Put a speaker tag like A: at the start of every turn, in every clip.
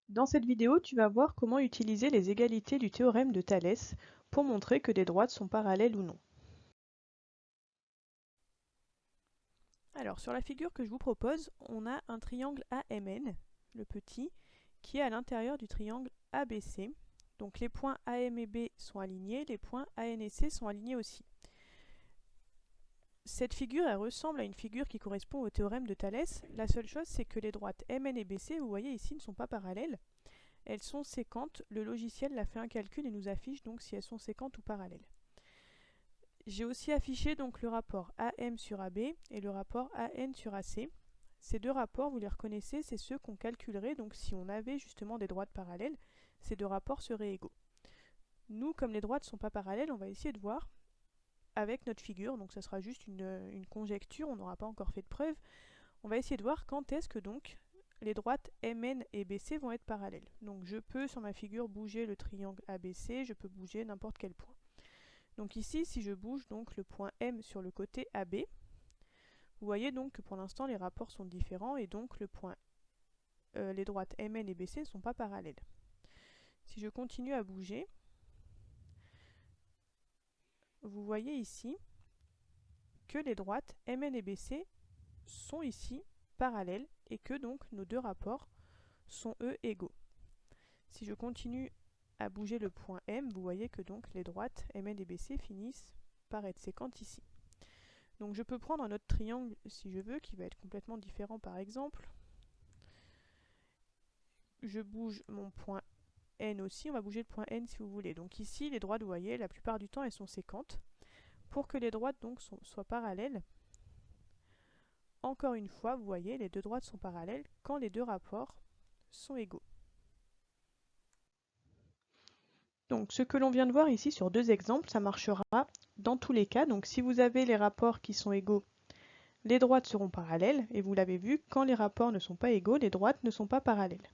A: Dans cette vidéo, tu vas voir comment utiliser les égalités du théorème de Thalès pour montrer que des droites sont parallèles ou non. Alors, sur la figure que je vous propose, on a un triangle AMN, le petit, qui est à l'intérieur du triangle ABC. Donc les points AM et B sont alignés, les points AN et C sont alignés aussi. Cette figure, elle ressemble à une figure qui correspond au théorème de Thalès. La seule chose, c'est que les droites MN et BC, vous voyez ici, ne sont pas parallèles. Elles sont séquentes, le logiciel a fait un calcul et nous affiche donc si elles sont séquentes ou parallèles. J'ai aussi affiché donc le rapport AM sur AB et le rapport AN sur AC. Ces deux rapports, vous les reconnaissez, c'est ceux qu'on calculerait, donc si on avait justement des droites parallèles, ces deux rapports seraient égaux. Nous, comme les droites ne sont pas parallèles, on va essayer de voir avec notre figure, donc ça sera juste une conjecture, on n'aura pas encore fait de preuve, on va essayer de voir quand est-ce que donc les droites MN et BC vont être parallèles. Donc je peux sur ma figure bouger le triangle ABC, je peux bouger n'importe quel point. Donc ici, si je bouge donc le point M sur le côté AB, vous voyez donc que pour l'instant les rapports sont différents et donc les droites MN et BC ne sont pas parallèles. Si je continue à bouger, vous voyez ici que les droites MN et BC sont ici parallèles et que donc nos deux rapports sont eux égaux. Si je continue à bouger le point M, vous voyez que donc les droites MN et BC finissent par être séquentes ici. Donc je peux prendre un autre triangle si je veux, qui va être complètement différent par exemple. Je bouge mon point N aussi, on va bouger le point N si vous voulez. Donc ici, les droites, vous voyez, la plupart du temps, elles sont séquentes. Pour que les droites donc soient parallèles, encore une fois, vous voyez, les deux droites sont parallèles quand les deux rapports sont égaux. Donc ce que l'on vient de voir ici sur deux exemples, ça marchera dans tous les cas. Donc si vous avez les rapports qui sont égaux, les droites seront parallèles. Et vous l'avez vu, quand les rapports ne sont pas égaux, les droites ne sont pas parallèles.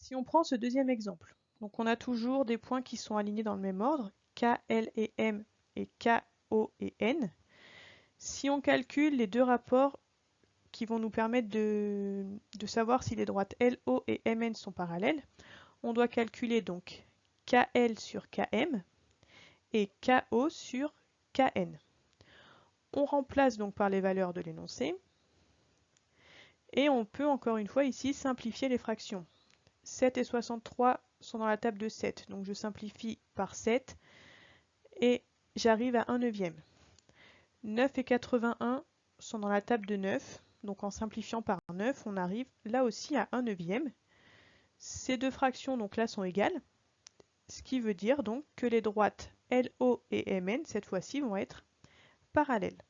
A: Si on prend ce deuxième exemple, donc on a toujours des points qui sont alignés dans le même ordre, K, L et M et K, O et N. Si on calcule les deux rapports qui vont nous permettre de savoir si les droites LO et MN sont parallèles, on doit calculer donc KL sur KM et KO sur KN. On remplace donc par les valeurs de l'énoncé et on peut encore une fois ici simplifier les fractions. 7 et 63 sont dans la table de 7, donc je simplifie par 7 et j'arrive à 1 neuvième. 9 et 81 sont dans la table de 9, donc en simplifiant par 9, on arrive là aussi à 1 neuvième. Ces deux fractions donc là sont égales, ce qui veut dire donc que les droites LO et MN cette fois-ci vont être parallèles.